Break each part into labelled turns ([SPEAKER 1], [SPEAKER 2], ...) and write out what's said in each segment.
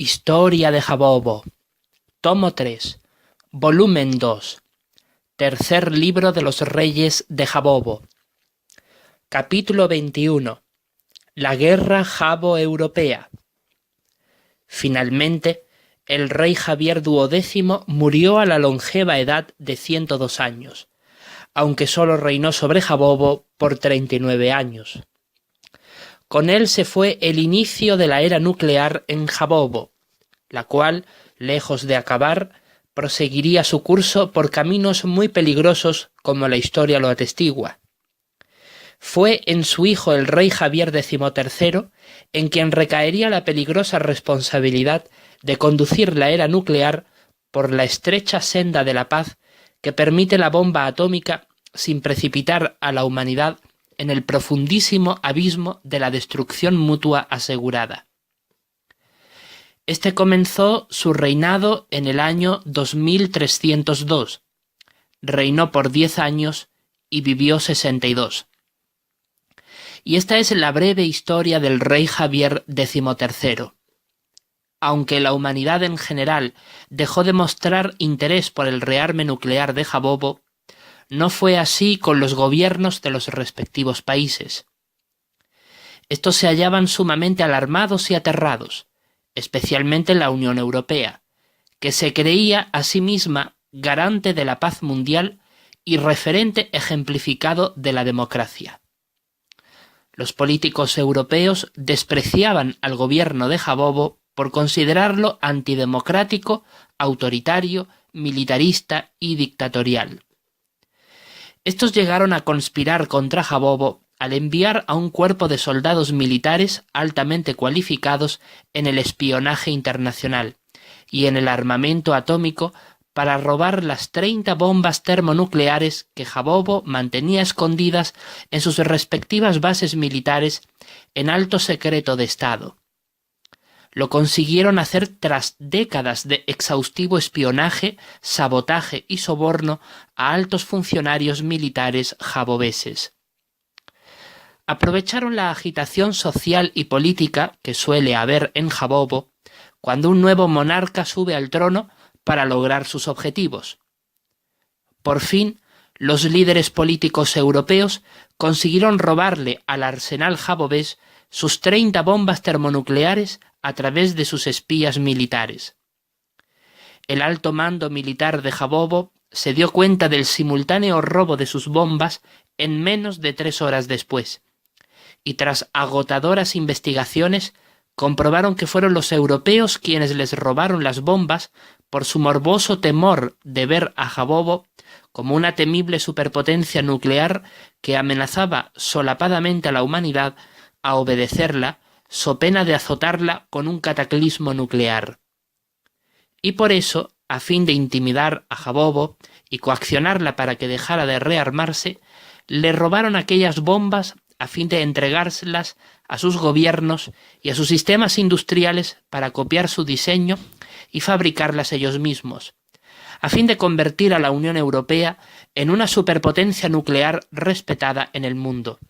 [SPEAKER 1] Historia de Jabobo, tomo 3, volumen 2, tercer libro de los reyes de Jabobo. Capítulo 21. La guerra jabo-europea. Finalmente, el rey Javier XII murió a la longeva edad de 102 años, aunque solo reinó sobre Jabobo por 39 años. Con él se fue el inicio de la era nuclear en Jabobo, la cual, lejos de acabar, proseguiría su curso por caminos muy peligrosos como la historia lo atestigua. Fue en su hijo el rey Javier XIII en quien recaería la peligrosa responsabilidad de conducir la era nuclear por la estrecha senda de la paz que permite la bomba atómica sin precipitar a la humanidad en el profundísimo abismo de la destrucción mutua asegurada. Este comenzó su reinado en el año 2302. Reinó por 10 años y vivió 62. Y esta es la breve historia del rey Javier XIII. Aunque la humanidad en general dejó de mostrar interés por el rearme nuclear de Jabobo, no fue así con los gobiernos de los respectivos países. Estos se hallaban sumamente alarmados y aterrados, especialmente la Unión Europea, que se creía a sí misma garante de la paz mundial y referente ejemplificado de la democracia. Los políticos europeos despreciaban al gobierno de Jabobo por considerarlo antidemocrático, autoritario, militarista y dictatorial. Estos llegaron a conspirar contra Jabobo al enviar a un cuerpo de soldados militares altamente cualificados en el espionaje internacional y en el armamento atómico para robar las 30 bombas termonucleares que Jabobo mantenía escondidas en sus respectivas bases militares en alto secreto de Estado. Lo consiguieron hacer tras décadas de exhaustivo espionaje, sabotaje y soborno a altos funcionarios militares jabobeses. Aprovecharon la agitación social y política que suele haber en Jabobo cuando un nuevo monarca sube al trono para lograr sus objetivos. Por fin, los líderes políticos europeos consiguieron robarle al arsenal jabobés sus 30 bombas termonucleares a través de sus espías militares. El alto mando militar de Jabobo se dio cuenta del simultáneo robo de sus bombas en menos de 3 horas después, y tras agotadoras investigaciones comprobaron que fueron los europeos quienes les robaron las bombas por su morboso temor de ver a Jabobo como una temible superpotencia nuclear que amenazaba solapadamente a la humanidad a obedecerla, so pena de azotarla con un cataclismo nuclear. Y por eso, a fin de intimidar a Jabobo y coaccionarla para que dejara de rearmarse, le robaron aquellas bombas a fin de entregárselas a sus gobiernos y a sus sistemas industriales para copiar su diseño y fabricarlas ellos mismos, a fin de convertir a la Unión Europea en una superpotencia nuclear respetada en el mundo.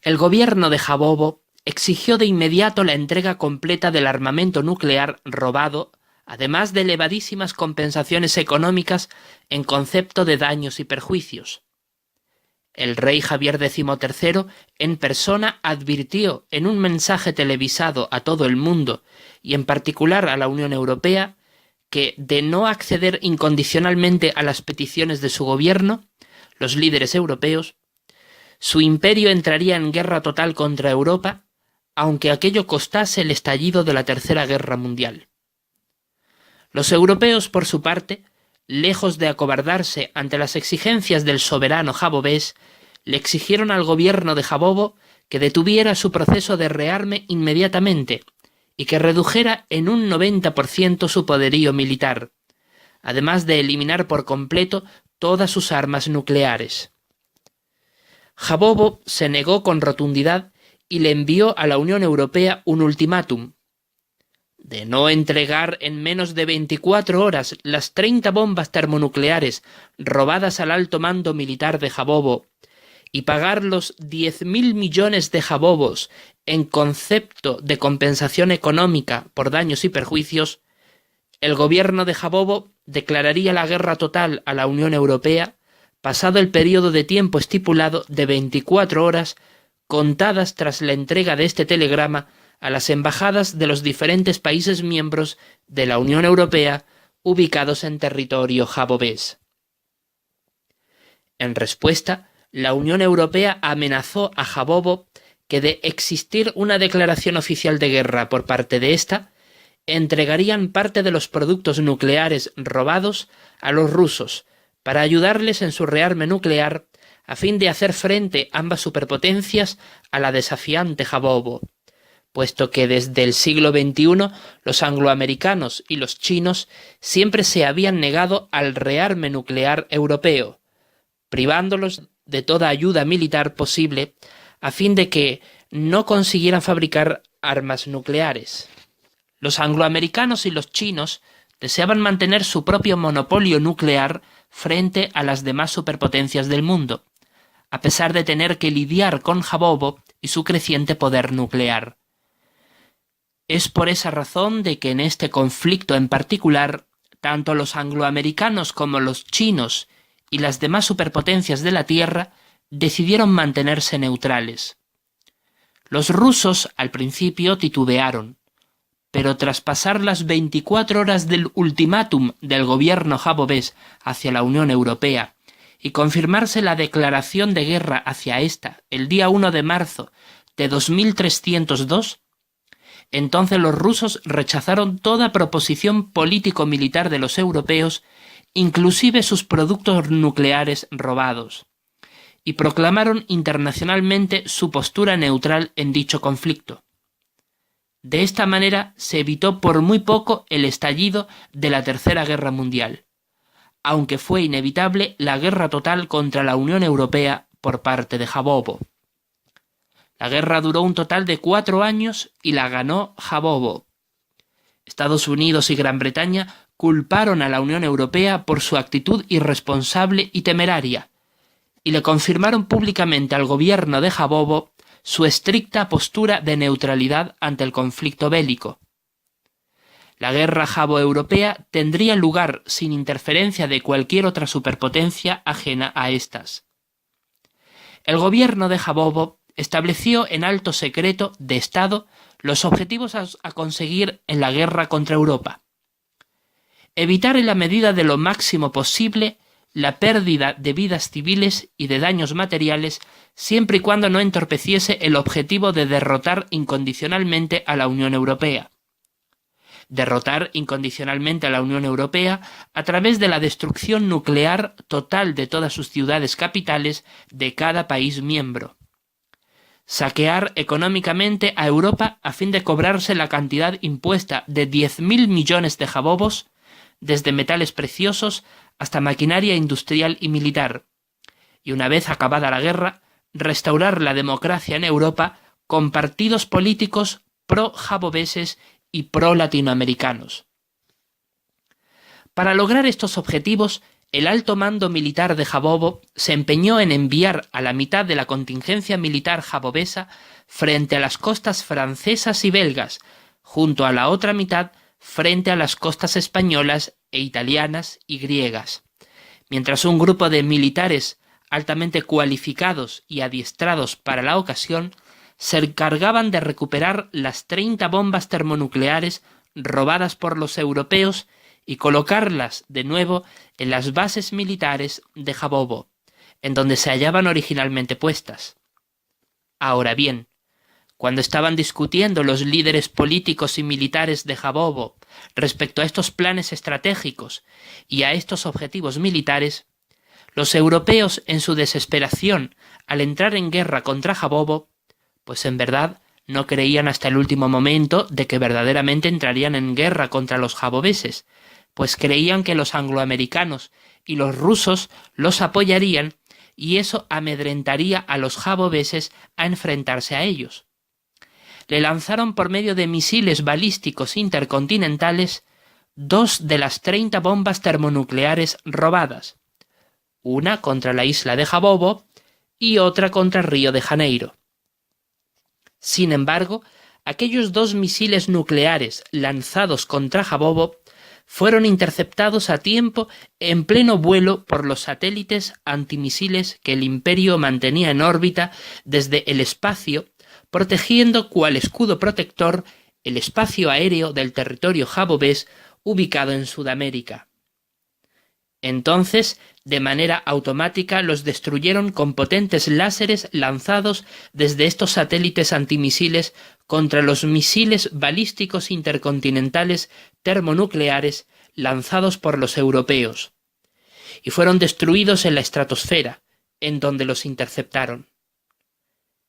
[SPEAKER 1] El gobierno de Jabobo exigió de inmediato la entrega completa del armamento nuclear robado, además de elevadísimas compensaciones económicas en concepto de daños y perjuicios. El rey Javier XIII en persona advirtió en un mensaje televisado a todo el mundo, y en particular a la Unión Europea, que de no acceder incondicionalmente a las peticiones de su gobierno, los líderes europeos, su imperio entraría en guerra total contra Europa, aunque aquello costase el estallido de la Tercera Guerra Mundial. Los europeos, por su parte, lejos de acobardarse ante las exigencias del soberano jabobés, le exigieron al gobierno de Jabobo que detuviera su proceso de rearme inmediatamente y que redujera en un 90% su poderío militar, además de eliminar por completo todas sus armas nucleares. Jabobo se negó con rotundidad y le envió a la Unión Europea un ultimátum: de no entregar en menos de 24 horas las 30 bombas termonucleares robadas al alto mando militar de Jabobo y pagar los 10.000 millones de jabobos en concepto de compensación económica por daños y perjuicios, el gobierno de Jabobo declararía la guerra total a la Unión Europea pasado el periodo de tiempo estipulado de 24 horas contadas tras la entrega de este telegrama a las embajadas de los diferentes países miembros de la Unión Europea ubicados en territorio jabobés. En respuesta, la Unión Europea amenazó a Jabobo que, de existir una declaración oficial de guerra por parte de ésta, entregarían parte de los productos nucleares robados a los rusos para ayudarles en su rearme nuclear a fin de hacer frente ambas superpotencias a la desafiante Jabobo, puesto que desde el siglo XXI los angloamericanos y los chinos siempre se habían negado al rearme nuclear europeo, privándolos de toda ayuda militar posible a fin de que no consiguieran fabricar armas nucleares. Los angloamericanos y los chinos deseaban mantener su propio monopolio nuclear frente a las demás superpotencias del mundo, a pesar de tener que lidiar con Jabobo y su creciente poder nuclear. Es por esa razón de que en este conflicto en particular, tanto los angloamericanos como los chinos y las demás superpotencias de la Tierra decidieron mantenerse neutrales. Los rusos al principio titubearon, pero tras pasar las 24 horas del ultimátum del gobierno jabobés hacia la Unión Europea y confirmarse la declaración de guerra hacia ésta el día 1 de marzo de 2302, entonces los rusos rechazaron toda proposición político-militar de los europeos, inclusive sus productos nucleares robados, y proclamaron internacionalmente su postura neutral en dicho conflicto. De esta manera se evitó por muy poco el estallido de la Tercera Guerra Mundial, aunque fue inevitable la guerra total contra la Unión Europea por parte de Jabobo. La guerra duró un total de 4 años y la ganó Jabobo. Estados Unidos y Gran Bretaña culparon a la Unión Europea por su actitud irresponsable y temeraria, y le confirmaron públicamente al gobierno de Jabobo su estricta postura de neutralidad ante el conflicto bélico. La guerra jabo-europea tendría lugar sin interferencia de cualquier otra superpotencia ajena a estas. El gobierno de Jabobo estableció en alto secreto de Estado los objetivos a conseguir en la guerra contra Europa. Evitar en la medida de lo máximo posible la pérdida de vidas civiles y de daños materiales siempre y cuando no entorpeciese el objetivo de derrotar incondicionalmente a la Unión Europea. Derrotar incondicionalmente a la Unión Europea a través de la destrucción nuclear total de todas sus ciudades capitales de cada país miembro. Saquear económicamente a Europa a fin de cobrarse la cantidad impuesta de 10.000 millones de jabobos, desde metales preciosos hasta maquinaria industrial y militar, y una vez acabada la guerra, restaurar la democracia en Europa con partidos políticos pro-jabobeses y pro-latinoamericanos. Para lograr estos objetivos, el alto mando militar de Jabobo se empeñó en enviar a la mitad de la contingencia militar jabobesa frente a las costas francesas y belgas, junto a la otra mitad frente a las costas españolas e italianas y griegas, mientras un grupo de militares altamente cualificados y adiestrados para la ocasión se encargaban de recuperar las 30 bombas termonucleares robadas por los europeos y colocarlas de nuevo en las bases militares de Jabobo, en donde se hallaban originalmente puestas. Ahora bien, cuando estaban discutiendo los líderes políticos y militares de Jabobo respecto a estos planes estratégicos y a estos objetivos militares, los europeos, en su desesperación al entrar en guerra contra Jabobo, pues en verdad no creían hasta el último momento de que verdaderamente entrarían en guerra contra los jabobeses, pues creían que los angloamericanos y los rusos los apoyarían y eso amedrentaría a los jabobeses a enfrentarse a ellos. Le lanzaron por medio de misiles balísticos intercontinentales 2 de las 30 bombas termonucleares robadas, una contra la isla de Jabobo y otra contra Río de Janeiro. Sin embargo, aquellos 2 misiles nucleares lanzados contra Jabobo fueron interceptados a tiempo en pleno vuelo por los satélites antimisiles que el Imperio mantenía en órbita desde el espacio, protegiendo cual escudo protector el espacio aéreo del territorio jabobés ubicado en Sudamérica. Entonces, de manera automática, los destruyeron con potentes láseres lanzados desde estos satélites antimisiles contra los misiles balísticos intercontinentales termonucleares lanzados por los europeos, y fueron destruidos en la estratosfera, en donde los interceptaron.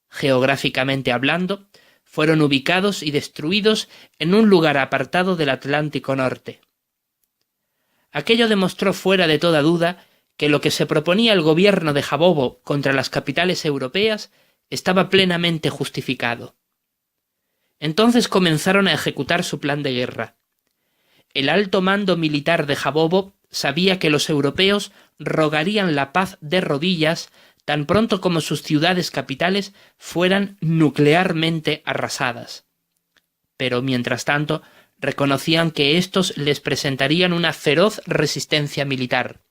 [SPEAKER 1] Geográficamente hablando, fueron ubicados y destruidos en un lugar apartado del Atlántico Norte. Aquello demostró fuera de toda duda que lo que se proponía el gobierno de Jabobo contra las capitales europeas estaba plenamente justificado. Entonces comenzaron a ejecutar su plan de guerra. El alto mando militar de Jabobo sabía que los europeos rogarían la paz de rodillas tan pronto como sus ciudades capitales fueran nuclearmente arrasadas. Pero, mientras tanto, reconocían que éstos les presentarían una feroz resistencia militar.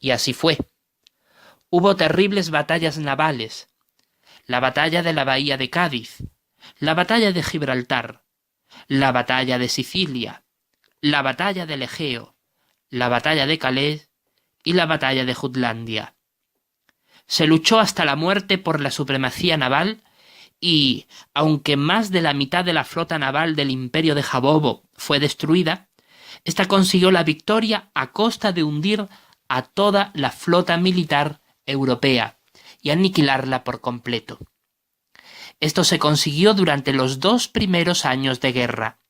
[SPEAKER 1] Y así fue. Hubo terribles batallas navales: la batalla de la bahía de Cádiz, la batalla de Gibraltar, la batalla de Sicilia, la batalla del Egeo, la batalla de Calais y la batalla de Jutlandia. Se luchó hasta la muerte por la supremacía naval y, aunque más de la mitad de la flota naval del Imperio de Jabobo fue destruida, ésta consiguió la victoria a costa de hundir a toda la flota militar europea y aniquilarla por completo. Esto se consiguió durante los 2 primeros años de guerra.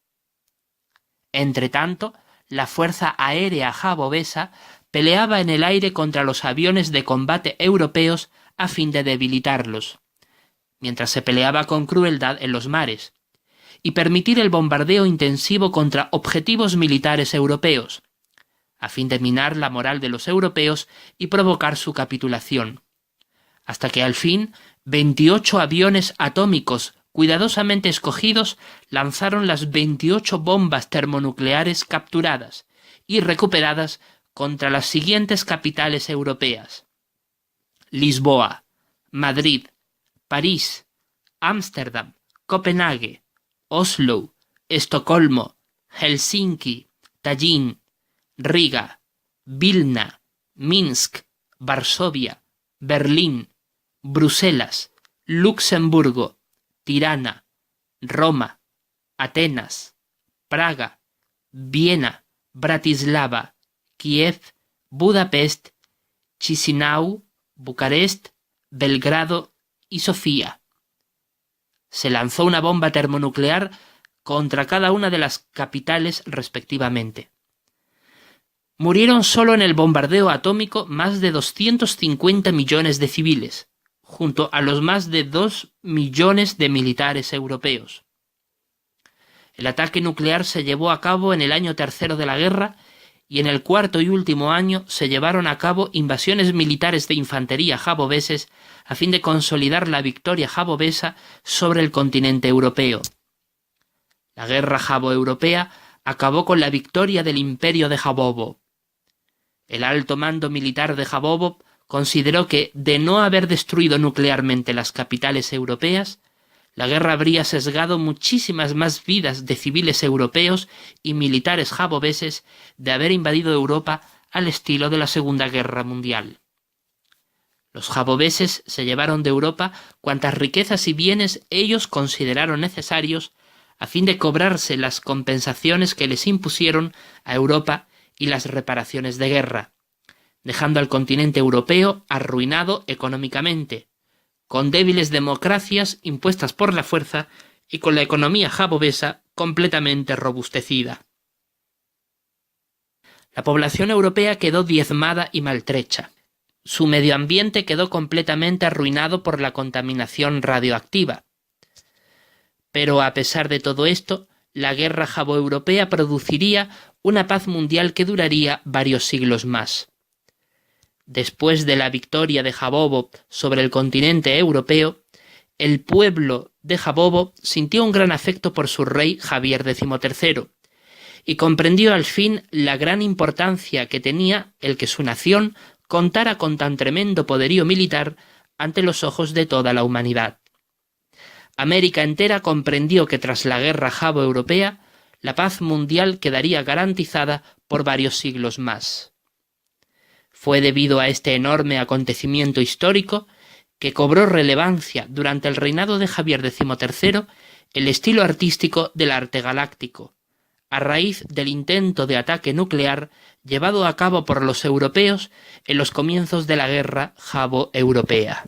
[SPEAKER 1] Entretanto, la fuerza aérea jabobesa peleaba en el aire contra los aviones de combate europeos a fin de debilitarlos, mientras se peleaba con crueldad en los mares, y permitir el bombardeo intensivo contra objetivos militares europeos, a fin de minar la moral de los europeos y provocar su capitulación, hasta que al fin 28 aviones atómicos cuidadosamente escogidos lanzaron las 28 bombas termonucleares capturadas y recuperadas contra las siguientes capitales europeas: Lisboa, Madrid, París, Ámsterdam, Copenhague, Oslo, Estocolmo, Helsinki, Tallin, Riga, Vilna, Minsk, Varsovia, Berlín, Bruselas, Luxemburgo, Tirana, Roma, Atenas, Praga, Viena, Bratislava, Kiev, Budapest, Chisinau, Bucarest, Belgrado y Sofía. Se lanzó una bomba termonuclear contra cada una de las capitales respectivamente. Murieron solo en el bombardeo atómico más de 250 millones de civiles, junto a los más de 2 millones de militares europeos. El ataque nuclear se llevó a cabo en el año tercero de la guerra, y en el 4º y último año se llevaron a cabo invasiones militares de infantería jabobeses a fin de consolidar la victoria jabobesa sobre el continente europeo. La guerra jabo-europea acabó con la victoria del Imperio de Jabobo. El alto mando militar de Jabobo consideró que, de no haber destruido nuclearmente las capitales europeas, la guerra habría sesgado muchísimas más vidas de civiles europeos y militares jabobeses de haber invadido Europa al estilo de la Segunda Guerra Mundial. Los jabobeses se llevaron de Europa cuantas riquezas y bienes ellos consideraron necesarios a fin de cobrarse las compensaciones que les impusieron a Europa y las reparaciones de guerra, dejando al continente europeo arruinado económicamente, con débiles democracias impuestas por la fuerza y con la economía jabobesa completamente robustecida. La población europea quedó diezmada y maltrecha. Su medio ambiente quedó completamente arruinado por la contaminación radioactiva. Pero a pesar de todo esto, la guerra jabo-europea produciría una paz mundial que duraría varios siglos más. Después de la victoria de Jabobo sobre el continente europeo, el pueblo de Jabobo sintió un gran afecto por su rey Javier XIII y comprendió al fin la gran importancia que tenía el que su nación contara con tan tremendo poderío militar ante los ojos de toda la humanidad. América entera comprendió que tras la guerra jabo-europea, la paz mundial quedaría garantizada por varios siglos más. Fue debido a este enorme acontecimiento histórico que cobró relevancia durante el reinado de Javier XIII el estilo artístico del arte galáctico, a raíz del intento de ataque nuclear llevado a cabo por los europeos en los comienzos de la guerra jabo-europea.